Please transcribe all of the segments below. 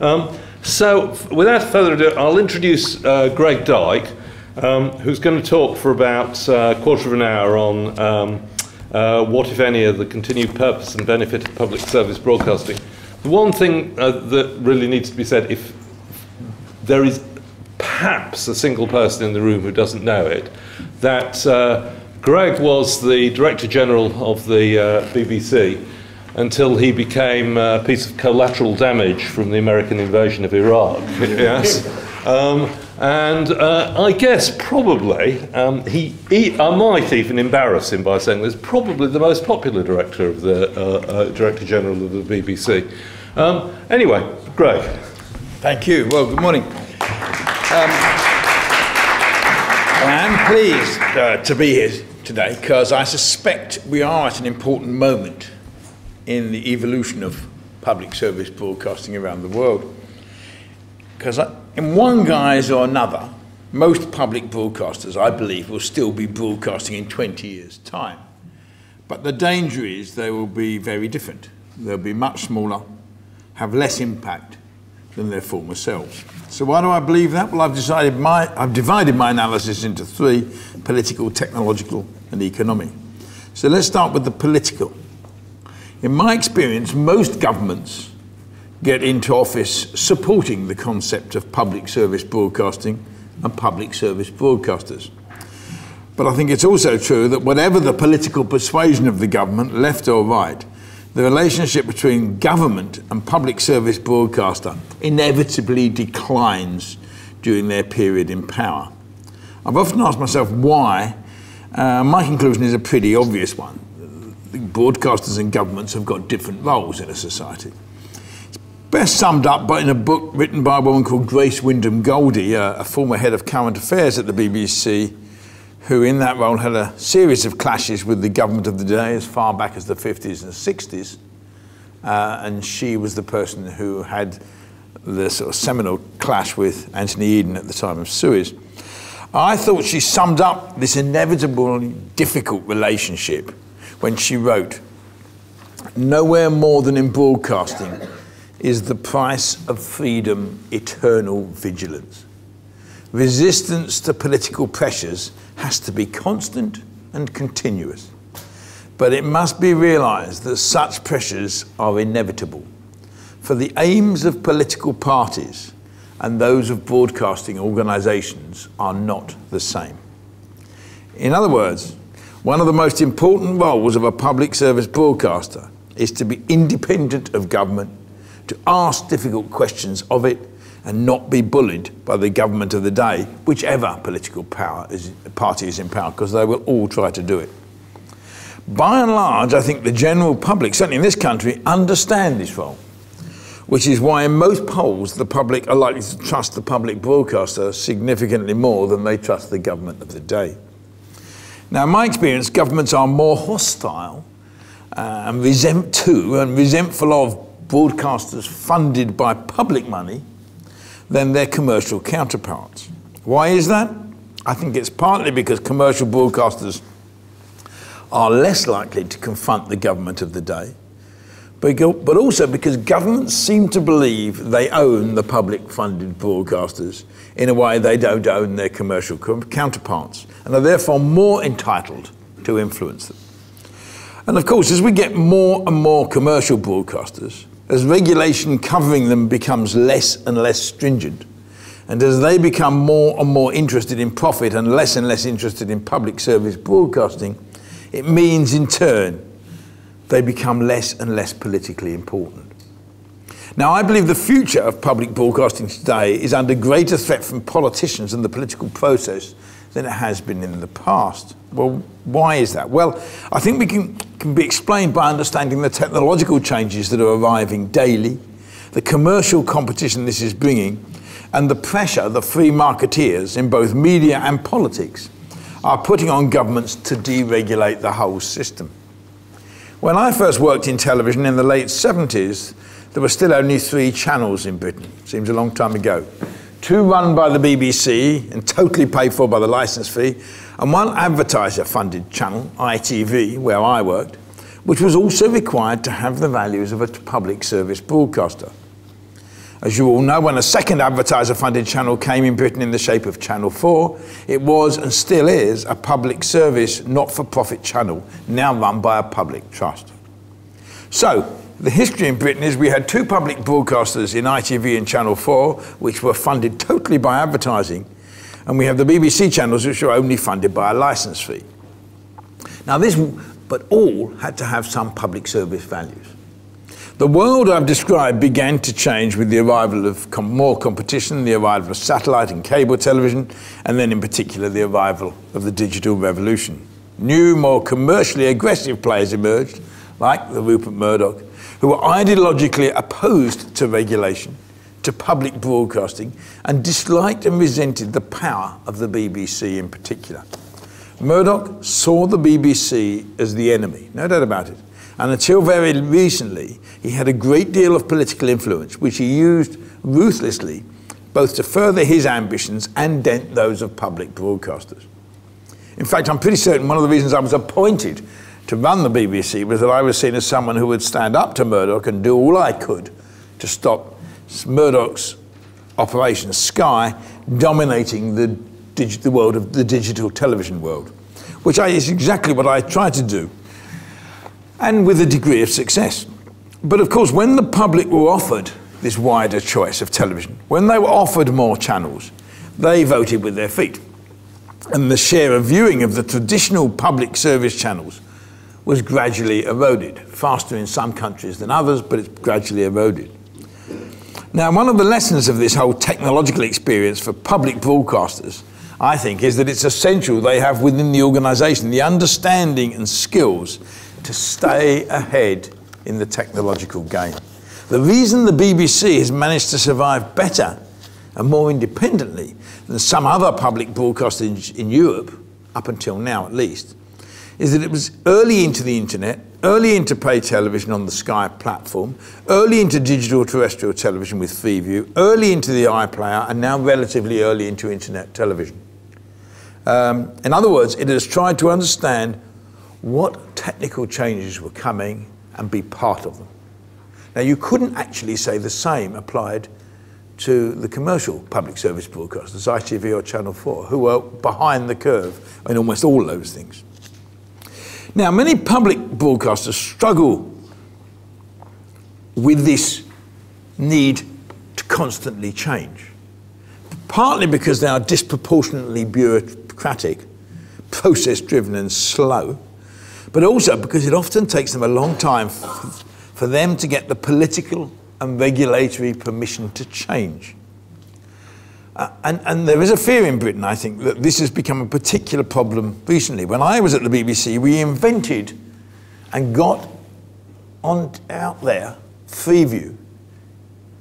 So, without further ado, I'll introduce Greg Dyke, who's going to talk for about a quarter of an hour on what, if any, are the continued purpose and benefit of public service broadcasting. The one thing that really needs to be said, if there is perhaps a single person in the room who doesn't know it, that Greg was the Director General of the BBC until he became a piece of collateral damage from the American invasion of Iraq. Yes. And I guess probably, I might even embarrass him by saying this, probably the most popular director of the Director General of the BBC. Anyway, Greg. Thank you. Well, good morning. I am pleased to be here today because I suspect we are at an important moment in the evolution of public service broadcasting around the world. Because in one guise or another, most public broadcasters, I believe, will still be broadcasting in 20 years' time. But the danger is they will be very different. They'll be much smaller, have less impact than their former selves. So why do I believe that? Well, I've divided my analysis into three: political, technological, and economic. So let's start with the political. In my experience, most governments get into office supporting the concept of public service broadcasting and public service broadcasters. But I think it's also true that whatever the political persuasion of the government, left or right, the relationship between government and public service broadcaster inevitably declines during their period in power. I've often asked myself why. My conclusion is a pretty obvious one. Broadcasters and governments have got different roles in a society. It's best summed up in a book written by a woman called Grace Wyndham Goldie, a former head of current affairs at the BBC, who in that role had a series of clashes with the government of the day as far back as the 50s and 60s. And she was the person who had the sort of seminal clash with Anthony Eden at the time of Suez. I thought she summed up this inevitably difficult relationship when she wrote, "Nowhere more than in broadcasting is the price of freedom eternal vigilance. Resistance to political pressures has to be constant and continuous. But it must be realised that such pressures are inevitable, for the aims of political parties and those of broadcasting organisations are not the same." In other words, one of the most important roles of a public service broadcaster is to be independent of government, to ask difficult questions of it, and not be bullied by the government of the day, whichever political party is in power, because they will all try to do it. By and large, I think the general public, certainly in this country, understand this role, which is why in most polls the public are likely to trust the public broadcaster significantly more than they trust the government of the day. Now, in my experience, governments are more hostile and resentful of broadcasters funded by public money than their commercial counterparts. Why is that? I think it's partly because commercial broadcasters are less likely to confront the government of the day, but also because governments seem to believe they own the public-funded broadcasters in a way they don't own their commercial counterparts, and are therefore more entitled to influence them. And of course, as we get more and more commercial broadcasters, as regulation covering them becomes less and less stringent, and as they become more and more interested in profit and less interested in public service broadcasting, it means in turn they become less and less politically important. Now, I believe the future of public broadcasting today is under greater threat from politicians and the political process than it has been in the past. Well, why is that? Well, I think we can be explained by understanding the technological changes that are arriving daily, the commercial competition this is bringing, and the pressure the free marketeers in both media and politics are putting on governments to deregulate the whole system. When I first worked in television in the late 70s, there were still only 3 channels in Britain. Seems a long time ago. 2 run by the BBC and totally paid for by the licence fee, and 1 advertiser-funded channel, ITV, where I worked, which was also required to have the values of a public service broadcaster. As you all know, when a second advertiser-funded channel came in Britain in the shape of Channel 4, it was and still is a public service, not-for-profit channel, now run by a public trust. So, the history in Britain is we had two public broadcasters in ITV and Channel 4, which were funded totally by advertising, and we have the BBC channels, which are only funded by a licence fee. Now but all had to have some public service values. The world I've described began to change with the arrival of more competition, the arrival of satellite and cable television, and then in particular the arrival of the digital revolution. New, more commercially aggressive players emerged, like the Rupert Murdoch, who were ideologically opposed to regulation, to public broadcasting, and disliked and resented the power of the BBC in particular. Murdoch saw the BBC as the enemy, no doubt about it. And until very recently, he had a great deal of political influence, which he used ruthlessly, both to further his ambitions and dent those of public broadcasters. In fact, I'm pretty certain one of the reasons I was appointed to run the BBC was that I was seen as someone who would stand up to Murdoch and do all I could to stop Murdoch's operation, Sky, dominating the world of the digital television world, which is exactly what I tried to do, and with a degree of success. But of course, when the public were offered this wider choice of television, when they were offered more channels, they voted with their feet. And the share of viewing of the traditional public service channels was gradually eroded, faster in some countries than others, but it's gradually eroded. Now, one of the lessons of this whole technological experience for public broadcasters, I think, is that it's essential they have within the organisation the understanding and skills to stay ahead in the technological game. The reason the BBC has managed to survive better and more independently than some other public broadcasters in Europe, up until now at least, is that it was early into the internet, early into pay television on the Sky platform, early into digital terrestrial television with Freeview, early into the iPlayer, and now relatively early into internet television. In other words, it has tried to understand what technical changes were coming and be part of them. Now, you couldn't actually say the same applied to the commercial public service broadcasters, ITV or Channel 4, who were behind the curve in almost all those things. Now, many public broadcasters struggle with this need to constantly change, partly because they are disproportionately bureaucratic, process-driven and slow, but also because it often takes them a long time for them to get the political and regulatory permission to change. And there is a fear in Britain, I think, that this has become a particular problem recently. When I was at the BBC, we invented and got out there Freeview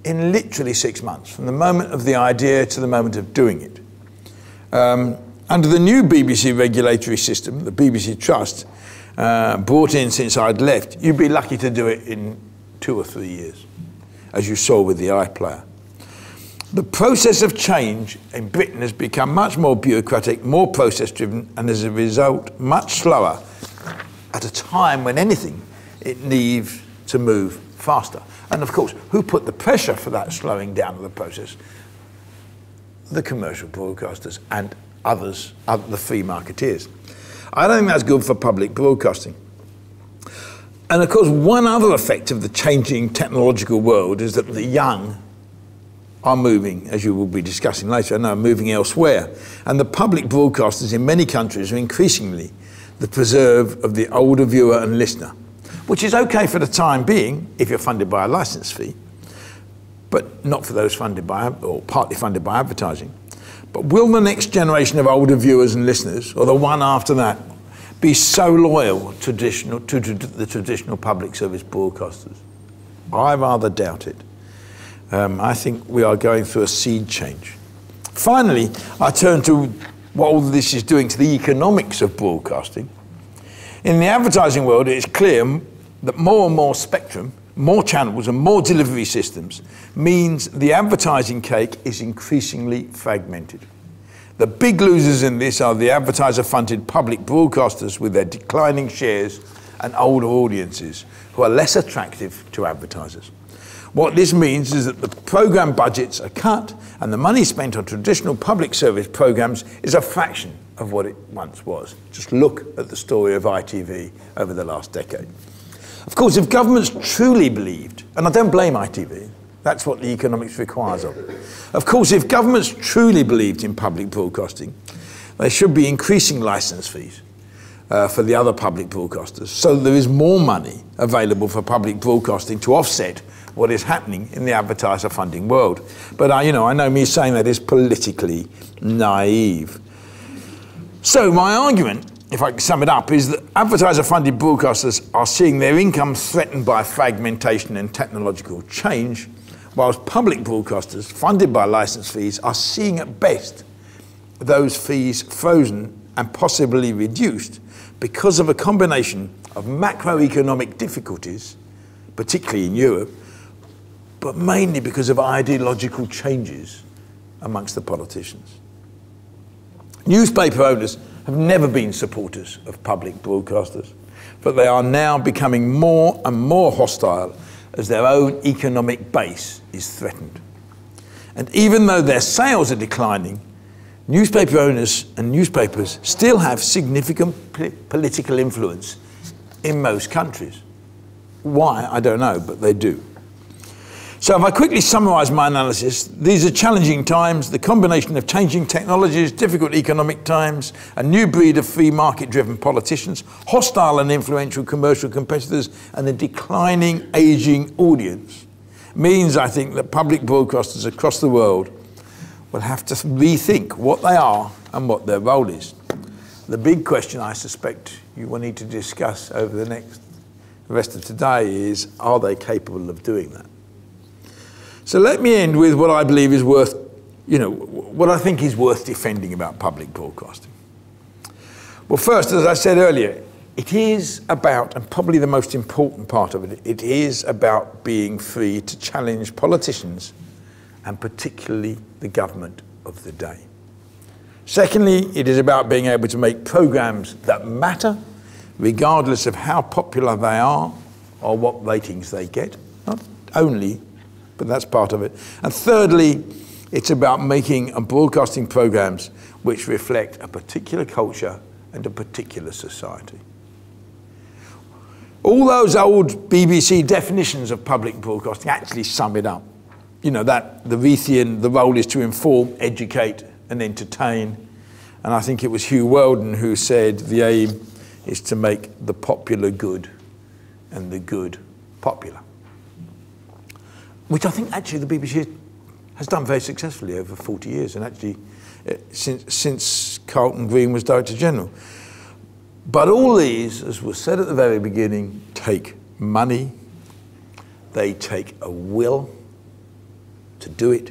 in literally 6 months, from the moment of the idea to the moment of doing it. Under the new BBC regulatory system, the BBC Trust, brought in since I'd left, you'd be lucky to do it in 2 or 3 years, as you saw with the iPlayer. The process of change in Britain has become much more bureaucratic, more process-driven, and as a result, much slower at a time when anything, it needs to move faster. And of course, who put the pressure for that slowing down of the process? The commercial broadcasters and others, the free marketeers. I don't think that's good for public broadcasting. And of course, one other effect of the changing technological world is that the young are moving, as you will be discussing later, and are moving elsewhere. And the public broadcasters in many countries are increasingly the preserve of the older viewer and listener, which is okay for the time being if you're funded by a licence fee, but not for those funded by, or partly funded by advertising. But will the next generation of older viewers and listeners, or the one after that, be so loyal to the traditional public service broadcasters? I rather doubt it. I think we are going through a seed change. Finally, I turn to what all this is doing to the economics of broadcasting. In the advertising world, it is clear that more and more spectrum, more channels and more delivery systems means the advertising cake is increasingly fragmented. The big losers in this are the advertiser-funded public broadcasters with their declining shares and older audiences who are less attractive to advertisers. What this means is that the programme budgets are cut and the money spent on traditional public service programmes is a fraction of what it once was. Just look at the story of ITV over the last decade. Of course, if governments truly believed, and I don't blame ITV, that's what the economics requires of it. Of course, if governments truly believed in public broadcasting, they should be increasing licence fees for the other public broadcasters, so there is more money available for public broadcasting to offset what is happening in the advertiser funding world. But I know me saying that is politically naive. So my argument, if I can sum it up, is that advertiser-funded broadcasters are seeing their income threatened by fragmentation and technological change, whilst public broadcasters funded by licence fees are seeing at best those fees frozen and possibly reduced because of a combination of macroeconomic difficulties, particularly in Europe, but mainly because of ideological changes amongst the politicians. Newspaper owners have never been supporters of public broadcasters, but they are now becoming more and more hostile as their own economic base is threatened. And even though their sales are declining, newspaper owners and newspapers still have significant political influence in most countries. Why, I don't know, but they do. So if I quickly summarise my analysis, these are challenging times, the combination of changing technologies, difficult economic times, a new breed of free market-driven politicians, hostile and influential commercial competitors, and a declining, ageing audience means, I think, that public broadcasters across the world will have to rethink what they are and what their role is. The big question I suspect you will need to discuss over the rest of today is, are they capable of doing that? So let me end with what I believe is worth, what I think is worth defending about public broadcasting. Well, first, as I said earlier, it is about, and probably the most important part of it, it is about being free to challenge politicians and particularly the government of the day. Secondly, it is about being able to make programmes that matter, regardless of how popular they are or what ratings they get. Not only, but that's part of it. And thirdly, it's about making and broadcasting programmes which reflect a particular culture and a particular society. All those old BBC definitions of public broadcasting actually sum it up. That the Reithian, the role is to inform, educate and entertain. And I think it was Hugh Weldon who said the aim is to make the popular good and the good popular. Which I think actually the BBC has done very successfully over 40 years, and actually since Carlton Green was Director General. But all these, as was said at the very beginning, take money, they take a will to do it,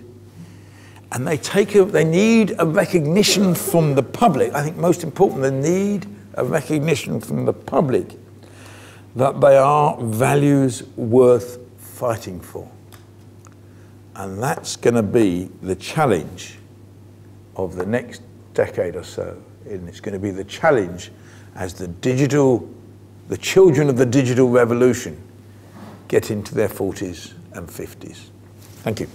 and they need a recognition from the public. I think most important, they need a recognition from the public that they are values worth fighting for. And that's going to be the challenge of the next decade or so. And it's going to be the challenge as the children of the digital revolution get into their 40s and 50s. Thank you.